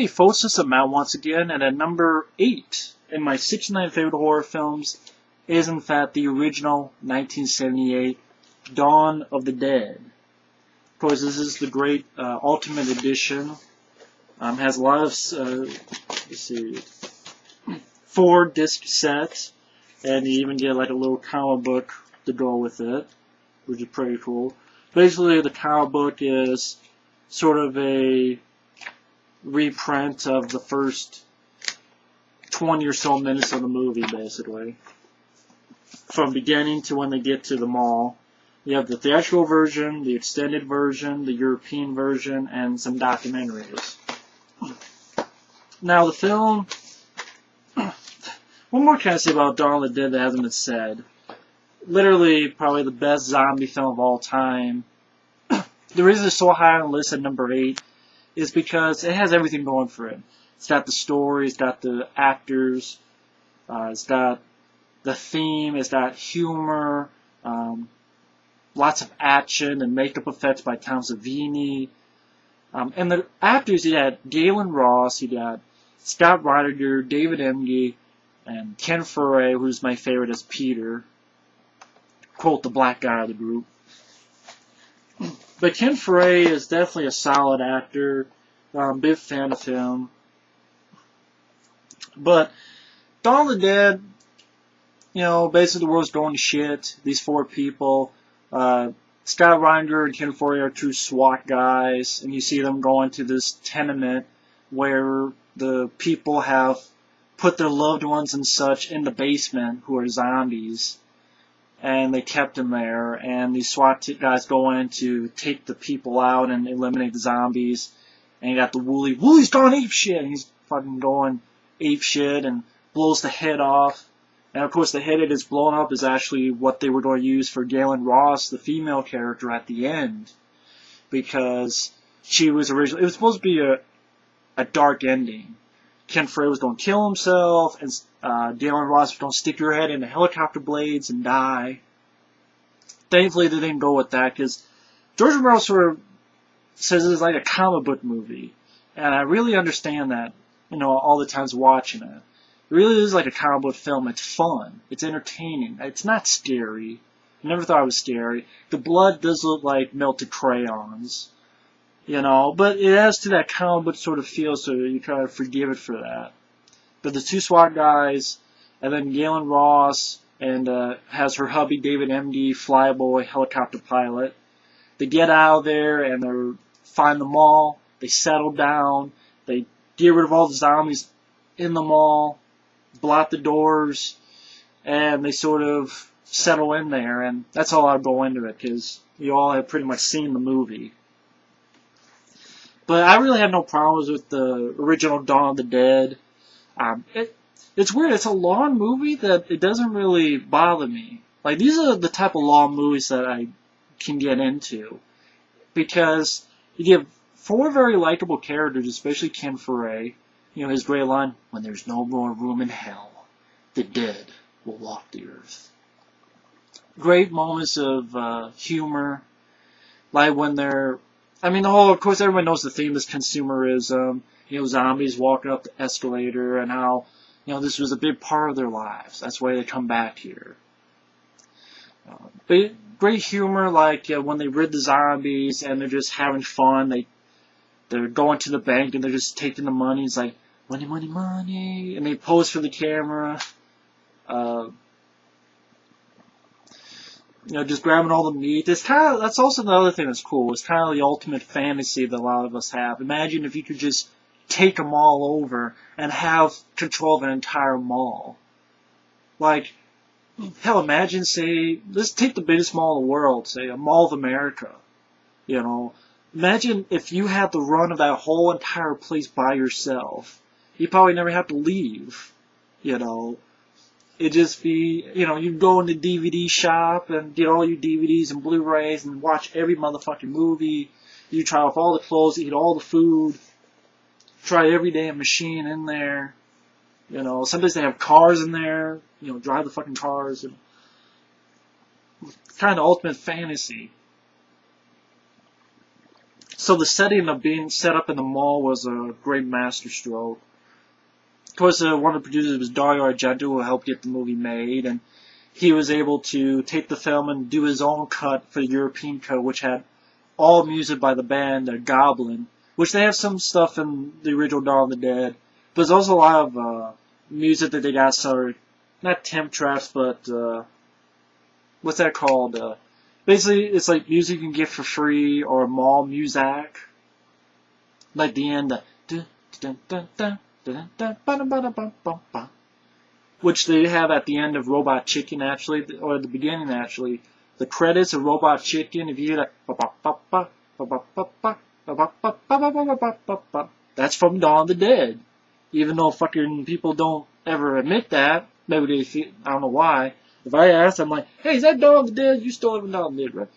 Hey folks, this is Matt once again, and at number 8 in my 69 favorite horror films is in fact the original 1978 Dawn of the Dead. Of course, this is the great Ultimate Edition. Has a lot of, let's see, 4-disc set, and you even get like a little comic book to go with it, which is pretty cool. Basically, the comic book is sort of a reprint of the first 20 or so minutes of the movie, basically. From beginning to when they get to the mall. You have the theatrical version, the extended version, the European version, and some documentaries. Now the film, what more can I say about Dawn of the Dead that hasn't been said? Literally, probably the best zombie film of all time. The reason it's so high on the list at number 8 is because it has everything going for it. It's got the story, it's got the actors, it's got the theme, it's got humor, lots of action and makeup effects by Savini. And the actors, you had Gaylen Ross, you got Scott Reiniger, David Emge, and Ken Foree, who's my favorite as Peter. Quote, the black guy of the group. But Ken Foree is definitely a solid actor. Big fan of him. But Dawn of the Dead, you know, basically the world's going to shit. These 4 people. Scott Reiniger and Ken Foree are 2 SWAT guys, and you see them going to this tenement where the people have put their loved ones and such in the basement who are zombies. And they kept them there, and these SWAT guys go in to take the people out and eliminate the zombies. And you got the Wooly. Wooly's gone apeshit! And he's fucking going apeshit and blows the head off. And of course, the head it is blown up is actually what they were going to use for Gaylen Ross, the female character, at the end. Because she was originally. It was supposed to be a dark ending. Ken Foree was going to kill himself, and Gaylen Ross was going to stick her head into helicopter blades and die. Thankfully, they didn't go with that, because George Romero sort of says it's like a comic book movie. And I really understand that, you know, all the times watching it. It really is like a comic book film. It's fun. It's entertaining. It's not scary. I never thought it was scary. The blood does look like melted crayons. You know, but it adds to that comic book sort of feel, so you kind of forgive it for that. But the 2 SWAT guys, and then Gaylen Ross, and has her hubby David Emge, flyboy helicopter pilot. They get out of there and they find the mall. They settle down. They get rid of all the zombies in the mall, block the doors, and they sort of settle in there. And that's all I'll go into it, because you all have pretty much seen the movie. But I really have no problems with the original Dawn of the Dead. It's weird. It's a long movie that it doesn't really bother me. Like, these are the type of long movies that I can get into. Because you give 4 very likable characters, especially Ken Foree. You know, his great line, when there's no more room in hell, the dead will walk the earth. Great moments of humor. Like when they're... I mean, of course, everyone knows the theme is consumerism, you know, zombies walking up the escalator, and how, you know, this was a big part of their lives. That's why they come back here. But great humor, like when they rid the zombies and they're just having fun. They're going to the bank and they're just taking the money. It's like, money, money, money. And they pose for the camera. You know, just grabbing all the meat. That's also another thing that's cool. It's kind of the ultimate fantasy that a lot of us have. Imagine if you could just take them all over and have control of an entire mall. Like, hell, imagine, say, let's take the biggest mall in the world, say, a Mall of America. You know, imagine if you had the run of that whole entire place by yourself. You'd probably never have to leave, you know. It'd just be, you know, you'd go in the DVD shop and get all your DVDs and Blu-rays and watch every motherfucking movie. You try off all the clothes, eat all the food, try every damn machine in there. You know, sometimes they have cars in there, you know, drive the fucking cars. And it's kind of ultimate fantasy. So the setting of being set up in the mall was a great masterstroke. Of course, one of the producers was Dario Argento, who helped get the movie made, and he was able to take the film and do his own cut for the European cut, which had all music by the band Goblin, which they have some stuff in the original Dawn of the Dead, but there's also a lot of music that they got started, not temp tracks, but what's that called? Basically, it's like music you can get for free, or mall music, like the end, which they have at the end of Robot Chicken, actually, or at the beginning, actually. The credits of Robot Chicken, if you hear that, that's from Dawn of the Dead. Even though fucking people don't ever admit that, maybe they feel, I don't know why. If I ask, I'm like, hey, is that Dawn of the Dead? You still haven't Dawn of the Dead, right?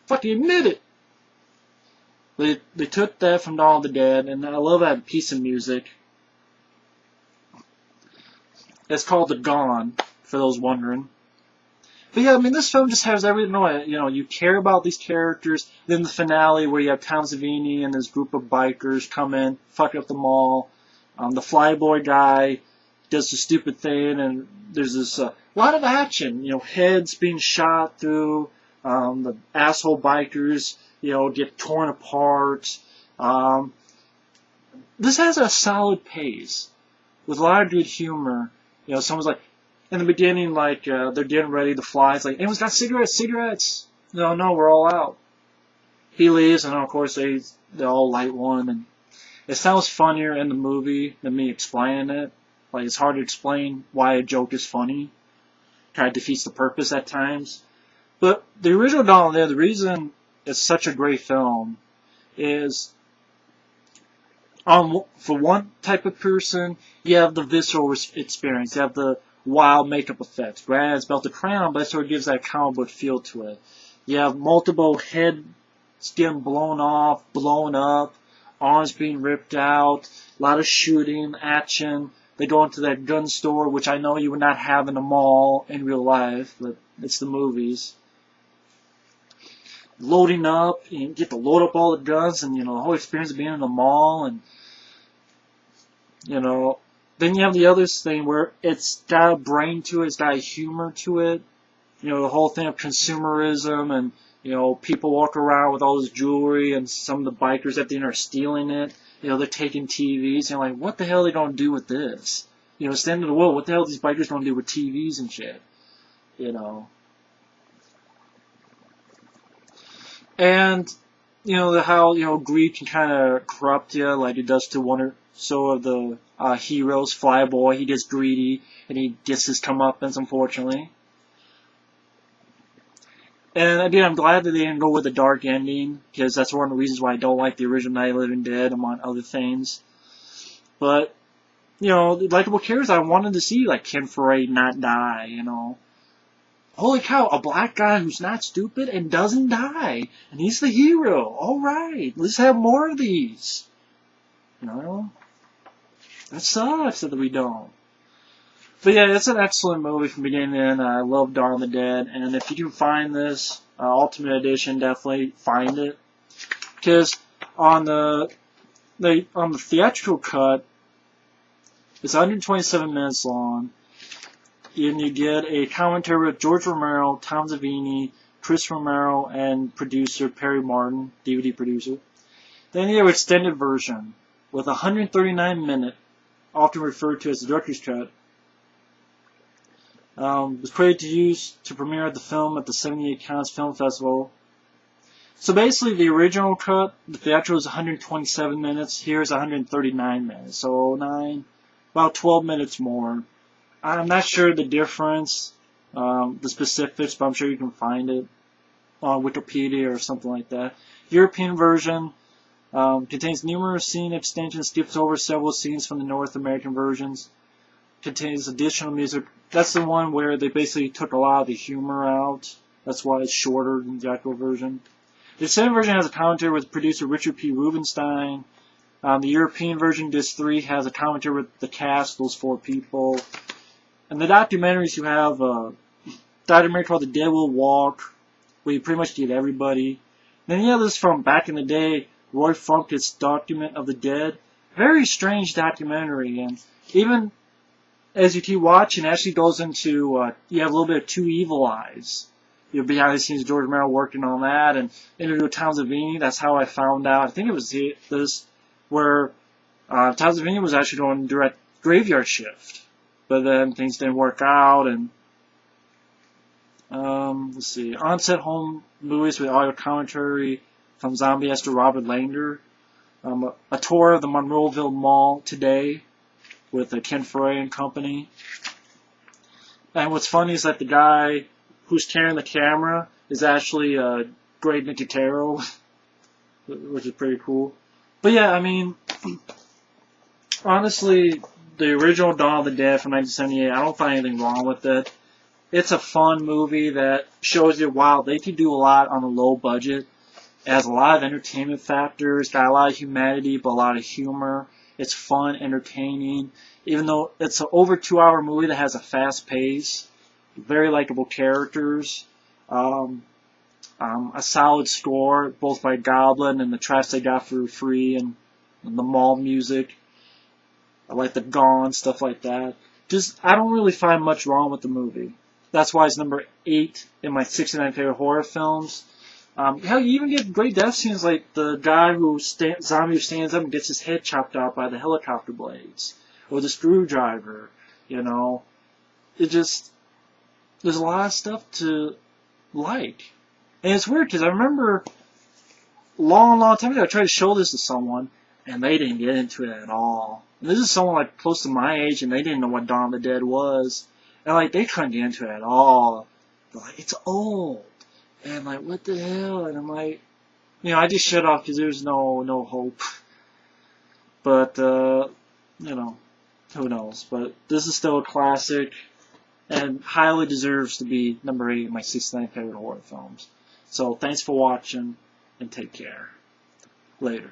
Fucking admit it! They took that from Dawn of the Dead, and I love that piece of music. It's called The Gone, for those wondering. But yeah, I mean, this film just has everything. You know, you care about these characters. Then the finale, where you have Tom Savini and this group of bikers come in, fuck up the mall. The flyboy guy does the stupid thing, and there's this lot of action. You know, heads being shot through. The asshole bikers, you know, get torn apart. This has a solid pace with a lot of good humor. You know, someone's like, in the beginning, like, they're getting ready to fly. It's like, anyone's got cigarettes? No, we're all out. He leaves, and of course, they all light one. And it sounds funnier in the movie than me explaining it. Like, it's hard to explain why a joke is funny. Kind of defeats the purpose at times. But the original Dawn of the Dead, the reason it's such a great film is, for one type of person, you have the visceral experience. You have the wild makeup effects. Granted, it's about the crown, but it sort of gives that comic book feel to it. You have multiple heads getting blown off, blown up, arms being ripped out, a lot of shooting, action. They go into that gun store, which I know you would not have in a mall in real life, but it's the movies. Loading up, you get to load up all the guns, and, you know, the whole experience of being in the mall, and, you know, then you have the other thing where it's got a brain to it, it's got a humor to it. You know, the whole thing of consumerism, and, you know, people walk around with all this jewelry, and some of the bikers at the end are stealing it. You know, they're taking TVs, and you're like, what the hell are they going to do with this? You know, it's the end of the world, what the hell are these bikers going to do with TVs and shit? You know. And, you know, how, you know, greed can kind of corrupt you, like it does to one or so of the heroes. Flyboy, he gets greedy, and he gets his comeuppance, unfortunately. And again, I'm glad that they didn't go with a dark ending, because that's one of the reasons why I don't like the original Night of the Living Dead, among other things. But, you know, the likable characters, I wanted to see, like, Ken Foree not die, you know. Holy cow, a black guy who's not stupid and doesn't die. And he's the hero. Alright, let's have more of these. You know? That sucks that we don't. But yeah, it's an excellent movie from beginning to end. I love Dawn of the Dead. And if you can find this Ultimate Edition, definitely find it. Because on the theatrical cut, it's 127 minutes long. And you get a commentary with George Romero, Tom Savini, Chris Romero, and producer Perry Martin, DVD producer. Then you have an extended version with 139-minute, often referred to as the director's cut. It was created to use to premiere the film at the 78 Cannes Film Festival. So basically, the original cut, the theatrical is 127 minutes. Here's 139 minutes. So about 12 minutes more. I'm not sure the difference, the specifics, but I'm sure you can find it on Wikipedia or something like that. European version contains numerous scene extensions, skips over several scenes from the North American versions, contains additional music. That's the one where they basically took a lot of the humor out. That's why it's shorter than the actual version. The extended version has a commentary with producer Richard P. Rubenstein. The European version, Disc 3, has a commentary with the cast, those 4 people. And the documentaries, you have a documentary called The Dead Will Walk, where you pretty much get everybody. Then you have this from back in the day, Roy Funke's Document of the Dead. Very strange documentary, and even as you keep watching, it actually goes into, you have a little bit of Two Evil Eyes. You know, behind the scenes, George Romero working on that, and interview with Tom Savini. That's how I found out. I think it was this, where Tom Savini was actually going to direct Graveyard Shift. But then things didn't work out, and let's see, on-set home movies with audio commentary from Zombie Esther Robert Langer, a tour of the Monroeville Mall today with Ken Foree and company. And what's funny is that the guy who's carrying the camera is actually Greg Nicotero, which is pretty cool. But yeah, I mean, honestly, the original Dawn of the Dead from 1978, I don't find anything wrong with it. It's a fun movie that shows you, wow, they could do a lot on a low budget. It has a lot of entertainment factors, got a lot of humanity, but a lot of humor. It's fun, entertaining. Even though it's an over 2-hour movie that has a fast pace, very likable characters, a solid score, both by Goblin and the tracks they got for Foree and the mall music. I like the Gone, stuff like that. Just, I don't really find much wrong with the movie. That's why it's number 8 in my 69 favorite horror films. Hell, you even get great death scenes like the guy zombie who stands up and gets his head chopped out by the helicopter blades. Or the screwdriver, you know. It just, there's a lot of stuff to like. And it's weird, because I remember long time ago, I tried to show this to someone, and they didn't get into it at all. And this is someone like close to my age, and they didn't know what Dawn of the Dead was. And like, they couldn't get into it at all. They're like, it's old. And I'm like, what the hell? And I'm like, you know, I just shut off because there's no hope. But, you know, who knows? But this is still a classic, and highly deserves to be number 8 in my 69 favorite horror films. So, thanks for watching, and take care. Later.